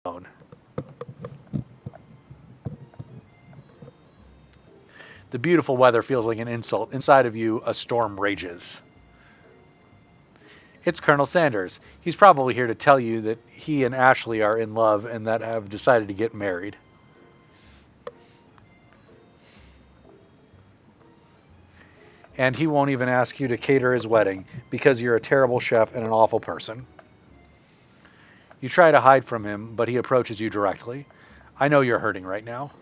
alone. The beautiful weather feels like an insult. Inside of you, a storm rages. It's Colonel Sanders. He's probably here to tell you that he and Ashley are in love and that have decided to get married. And he won't even ask you to cater his wedding because you're a terrible chef and an awful person. You try to hide from him, but he approaches you directly. I know you're hurting right now.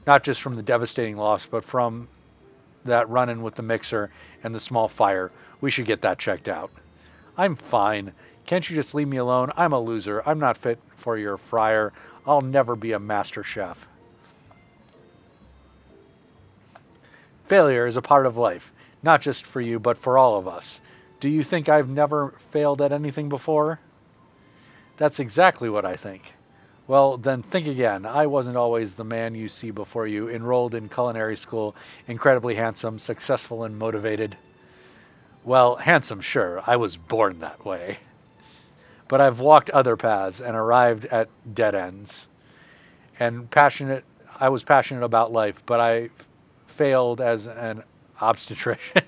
Not just from the devastating loss, but from that run-in with the mixer and the small fire. We should get that checked out. I'm fine. Can't you just leave me alone? I'm a loser. I'm not fit for your fryer. I'll never be a master chef. Failure is a part of life, not just for you, but for all of us. Do you think I've never failed at anything before? That's exactly what I think. Well, then think again. I wasn't always the man you see before you, enrolled in culinary school, incredibly handsome, successful, and motivated. Well, handsome, sure. I was born that way. But I've walked other paths and arrived at dead ends. And I was passionate about life, but I failed as an obstetrician.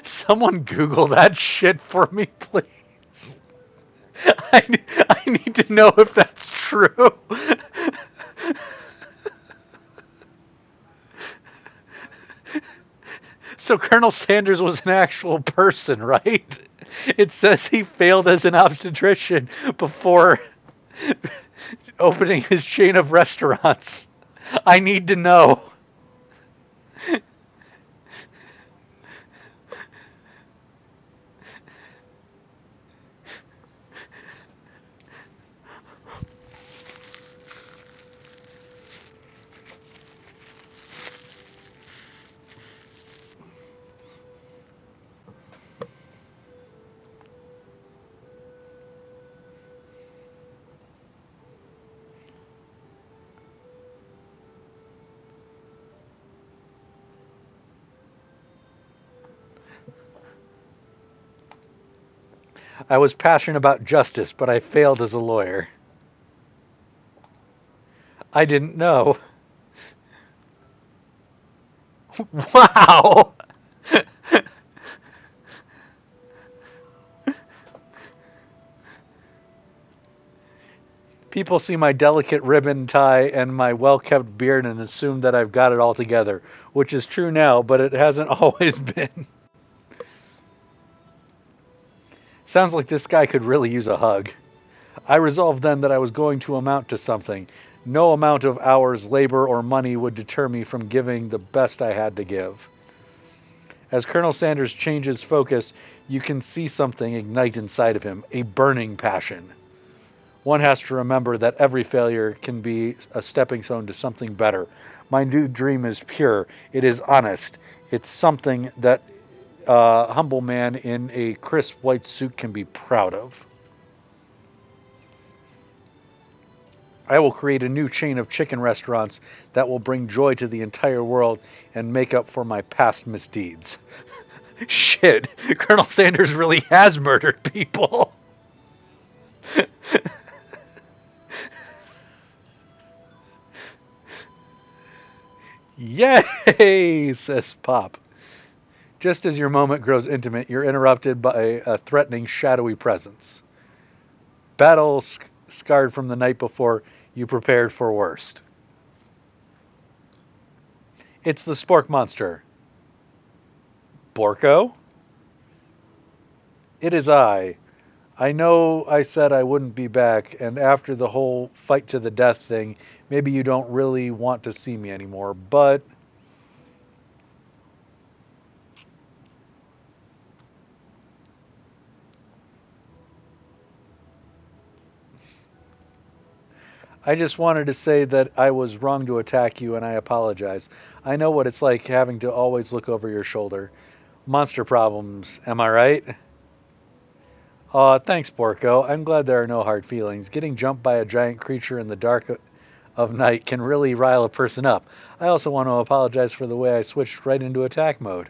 Someone Google that shit for me, please. I need to know if that's true. So Colonel Sanders was an actual person, right? It says he failed as an obstetrician before opening his chain of restaurants. I need to know. I was passionate about justice, but I failed as a lawyer. I didn't know. Wow! People see my delicate ribbon tie and my well kept beard and assume that I've got it all together, which is true now, but it hasn't always been. Sounds like this guy could really use a hug. I resolved then that I was going to amount to something. No amount of hours, labor, or money would deter me from giving the best I had to give. As Colonel Sanders changes focus, you can see something ignite inside of him, a burning passion. One has to remember that every failure can be a stepping stone to something better. My new dream is pure. It is honest. It's something that a humble man in a crisp white suit can be proud of. I will create a new chain of chicken restaurants that will bring joy to the entire world and make up for my past misdeeds. Shit, Colonel Sanders really has murdered people. Yay, says Pop. Just as your moment grows intimate, you're interrupted by a threatening, shadowy presence. Battle scarred from the night before, you prepared for worst. It's the Spork Monster. Borko? It is I. I know I said I wouldn't be back, and after the whole fight to the death thing, maybe you don't really want to see me anymore, but I just wanted to say that I was wrong to attack you and I apologize. I know what it's like having to always look over your shoulder. Monster problems, am I right? Aw, thanks, Porco. I'm glad there are no hard feelings. Getting jumped by a giant creature in the dark of night can really rile a person up. I also want to apologize for the way I switched right into attack mode.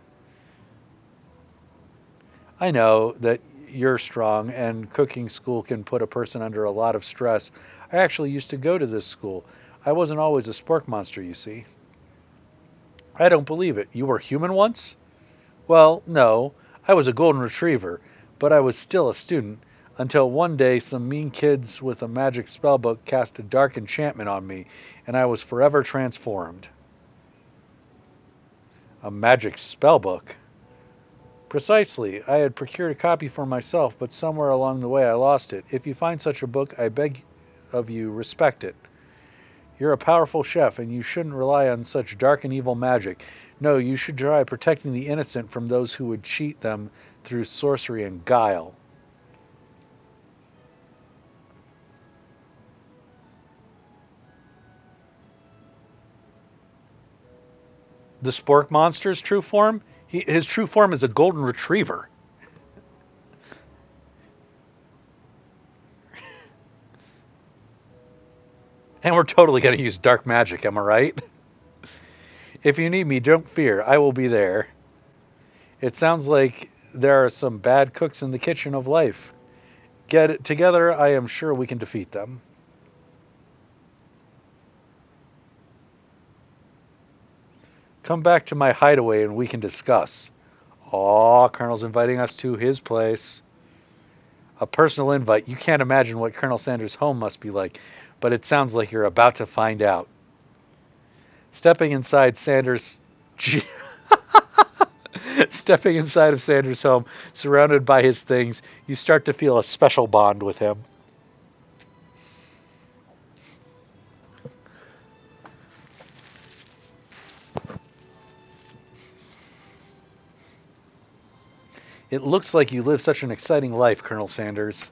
I know that you're strong and cooking school can put a person under a lot of stress. I actually used to go to this school. I wasn't always a spork monster, you see. I don't believe it. You were human once? Well, no. I was a golden retriever, but I was still a student until one day some mean kids with a magic spellbook cast a dark enchantment on me, and I was forever transformed. A magic spellbook? Precisely. I had procured a copy for myself, but somewhere along the way I lost it. If you find such a book, I beg of you, respect it. You're a powerful chef, and you shouldn't rely on such dark and evil magic. No, you should try protecting the innocent from those who would cheat them through sorcery and guile. The Spork Monster's true form? His true form is a golden retriever. And we're totally going to use dark magic, am I right? If you need me, don't fear. I will be there. It sounds like there are some bad cooks in the kitchen of life. Get it together, I am sure we can defeat them. Come back to my hideaway and we can discuss. Aw, Colonel's inviting us to his place. A personal invite. You can't imagine what Colonel Sanders' home must be like, but it sounds like you're about to find out. Stepping inside Sanders... Stepping inside of Sanders' home, surrounded by his things, you start to feel a special bond with him. It looks like you live such an exciting life, Colonel Sanders.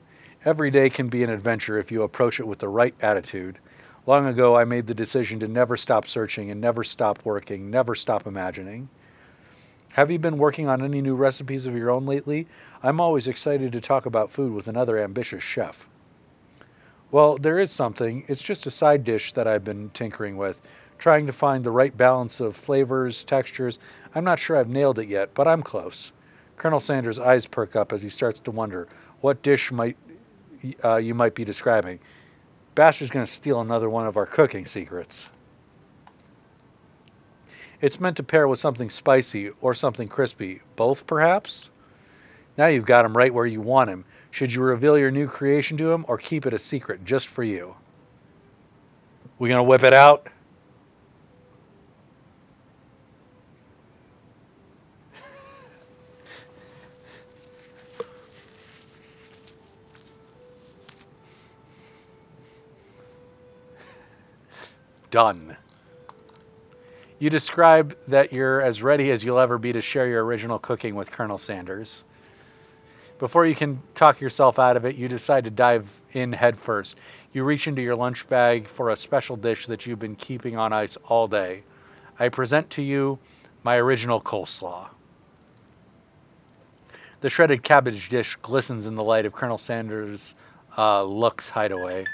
Every day can be an adventure if you approach it with the right attitude. Long ago, I made the decision to never stop searching and never stop working, never stop imagining. Have you been working on any new recipes of your own lately? I'm always excited to talk about food with another ambitious chef. Well, there is something. It's just a side dish that I've been tinkering with, trying to find the right balance of flavors, textures. I'm not sure I've nailed it yet, but I'm close. Colonel Sanders' eyes perk up as he starts to wonder what dish you might be describing. Bastard's going to steal another one of our cooking secrets. It's meant to pair with something spicy or something crispy. Both, perhaps? Now you've got him right where you want him. Should you reveal your new creation to him or keep it a secret just for you? We going to whip it out? Done. You describe that you're as ready as you'll ever be to share your original cooking with Colonel Sanders. Before you can talk yourself out of it, you decide to dive in head first. You reach into your lunch bag for a special dish that you've been keeping on ice all day. I present to you my original coleslaw. The shredded cabbage dish glistens in the light of Colonel Sanders' Lux hideaway.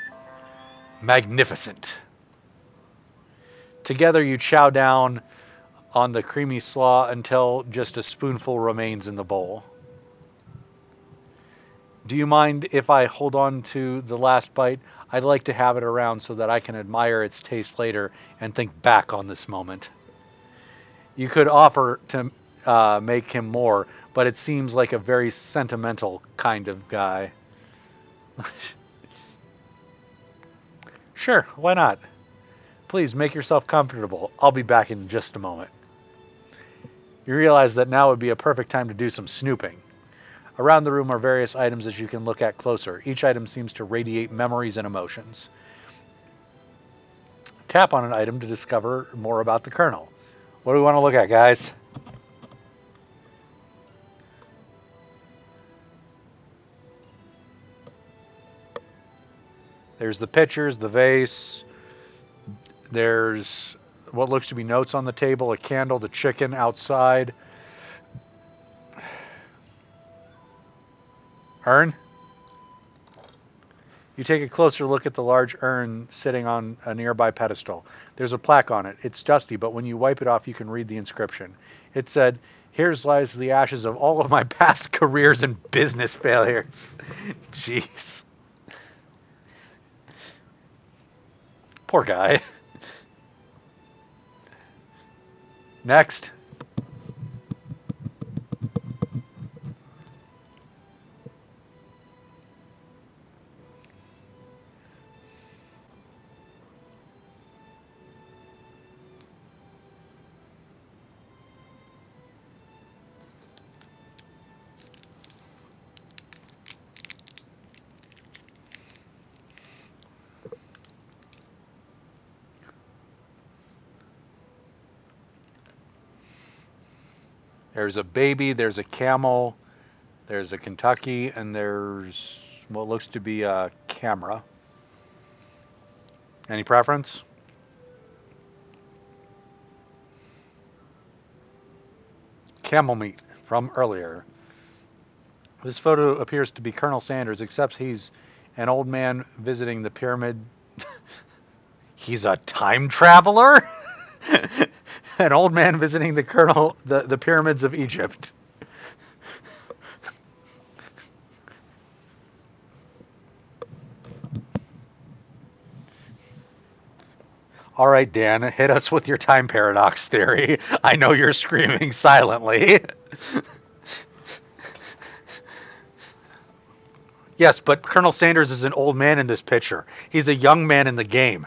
Magnificent. Together you chow down on the creamy slaw until just a spoonful remains in the bowl. Do you mind if I hold on to the last bite? I'd like to have it around so that I can admire its taste later and think back on this moment. You could offer to make him more, but it seems like a very sentimental kind of guy. Sure, why not? Please make yourself comfortable. I'll be back in just a moment. You realize that now would be a perfect time to do some snooping. Around the room are various items that you can look at closer. Each item seems to radiate memories and emotions. Tap on an item to discover more about the Colonel. What do we want to look at, guys? There's the pictures, the vase. There's what looks to be notes on the table, a candle, the chicken outside. Urn? You take a closer look at the large urn sitting on a nearby pedestal. There's a plaque on it. It's dusty, but when you wipe it off, you can read the inscription. It said, "Here's lies the ashes of all of my past careers and business failures." Jeez. Poor guy. Next. There's a baby, there's a camel, there's a Kentucky, and there's what looks to be a camera. Any preference? Camel meat from earlier. This photo appears to be Colonel Sanders, except he's an old man visiting the pyramid. He's a time traveler? An old man visiting the pyramids of Egypt. All right, Dan, hit us with your time paradox theory. I know you're screaming silently. Yes, but Colonel Sanders is an old man in this picture. He's a young man in the game.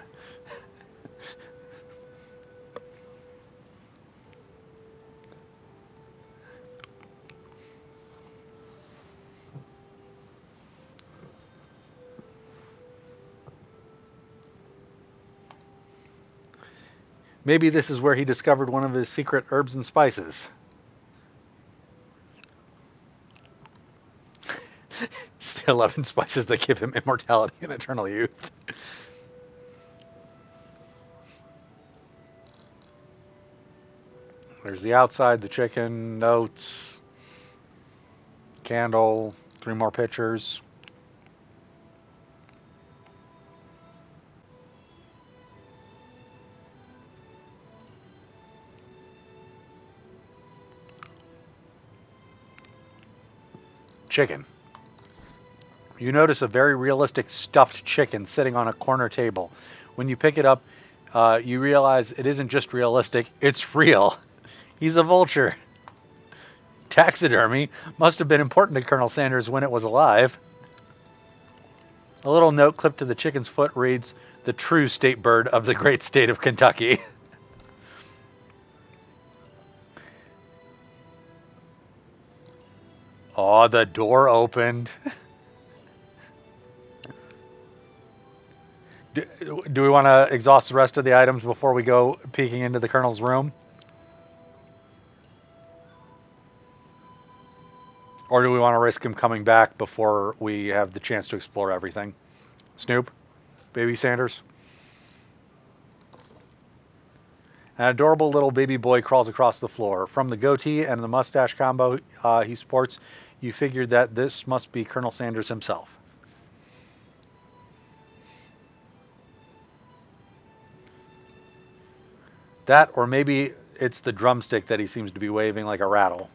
Maybe this is where he discovered one of his secret herbs and spices. It's the 11 spices that give him immortality and eternal youth. There's the outside, the chicken, notes, candle, 3 more pictures. Chicken. You notice a very realistic stuffed chicken sitting on a corner table. When you pick it up, you realize it isn't just realistic, it's real. He's a vulture. Taxidermy must have been important to Colonel Sanders when it was alive. A little note clipped to the chicken's foot reads, "The true state bird of the great state of Kentucky." Oh, the door opened. Do we want to exhaust the rest of the items before we go peeking into the Colonel's room? Or do we want to risk him coming back before we have the chance to explore everything? Snoop? Baby Sanders? An adorable little baby boy crawls across the floor. From the goatee and the mustache combo he sports, you figured that this must be Colonel Sanders himself. That, or maybe it's the drumstick that he seems to be waving like a rattle.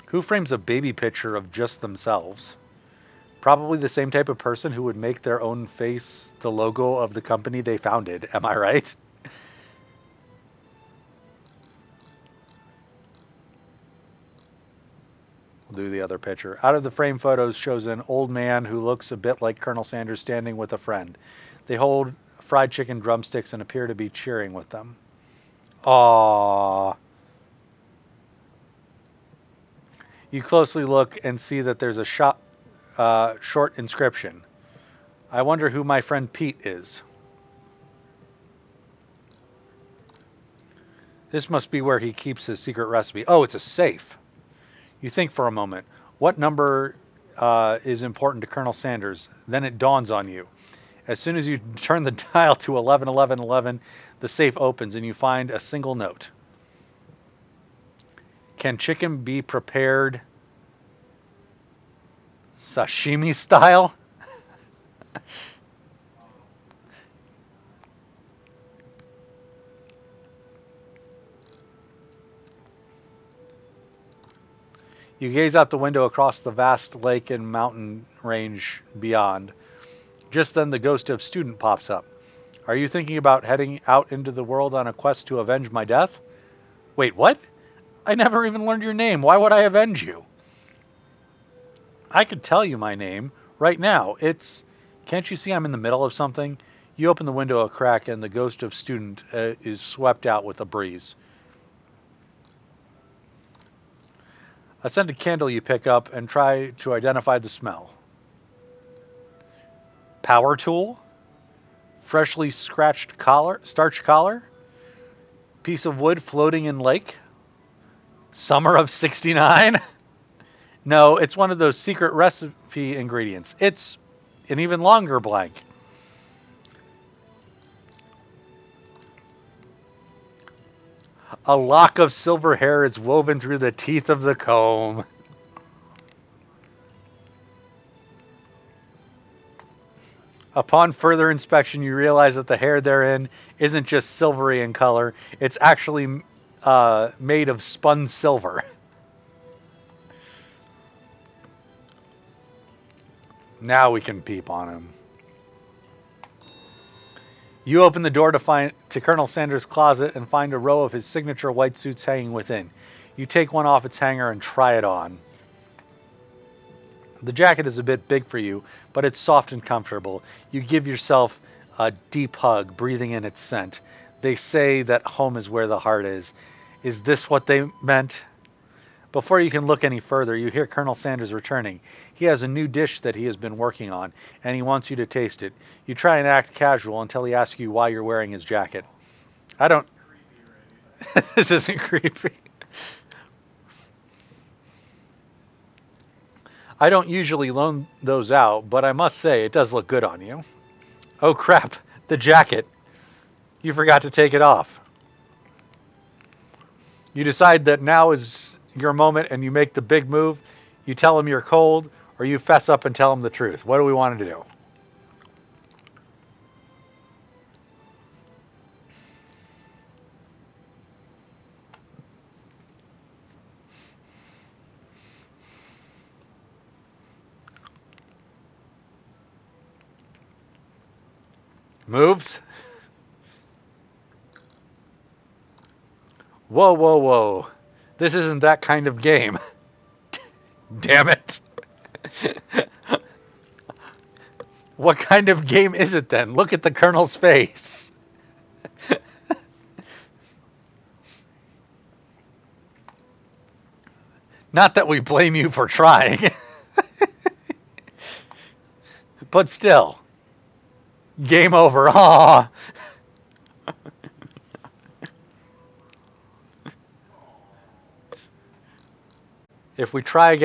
Who frames a baby picture of just themselves? Probably the same type of person who would make their own face the logo of the company they founded. Am I right? We'll do the other picture. Out of the frame photos shows an old man who looks a bit like Colonel Sanders standing with a friend. They hold fried chicken drumsticks and appear to be cheering with them. Aww. You closely look and see that there's a short inscription. I wonder who my friend Pete is. This must be where he keeps his secret recipe. Oh, it's a safe. You think for a moment. What number is important to Colonel Sanders? Then it dawns on you. As soon as you turn the dial to 111111, the safe opens and you find a single note. Can chicken be prepared sashimi style? You gaze out the window across the vast lake and mountain range beyond. Just then the ghost of Student pops up. Are you thinking about heading out into the world on a quest to avenge my death? Wait, what? I never even learned your name. Why would I avenge you? I could tell you my name right now. It's... Can't you see I'm in the middle of something? You open the window a crack and the ghost of Student is swept out with a breeze. A scented candle you pick up and try to identify the smell. Power tool? Freshly scratched collar, starch collar? Piece of wood floating in lake? Summer of 69? No, it's one of those secret recipe ingredients. It's an even longer blank. A lock of silver hair is woven through the teeth of the comb. Upon further inspection, you realize that the hair therein isn't just silvery in color. It's actually made of spun silver. Now we can peep on him. You open the door to Colonel Sanders' closet and find a row of his signature white suits hanging within. You take one off its hanger and try it on. The jacket is a bit big for you, but it's soft and comfortable. You give yourself a deep hug, breathing in its scent. They say that home is where the heart is. Is this what they meant? Before you can look any further, you hear Colonel Sanders returning. He has a new dish that he has been working on, and he wants you to taste it. You try and act casual until he asks you why you're wearing his jacket. I don't... This isn't creepy. I don't usually loan those out, but I must say it does look good on you. Oh crap, the jacket. You forgot to take it off. You decide that now is your moment and you make the big move. You tell him you're cold, or you fess up and tell him the truth. What do we want to do? Moves? Whoa, whoa, whoa. This isn't that kind of game. Damn it. What kind of game is it then? Look at the Colonel's face. Not that we blame you for trying. But still. Game over. Aww. If we try again.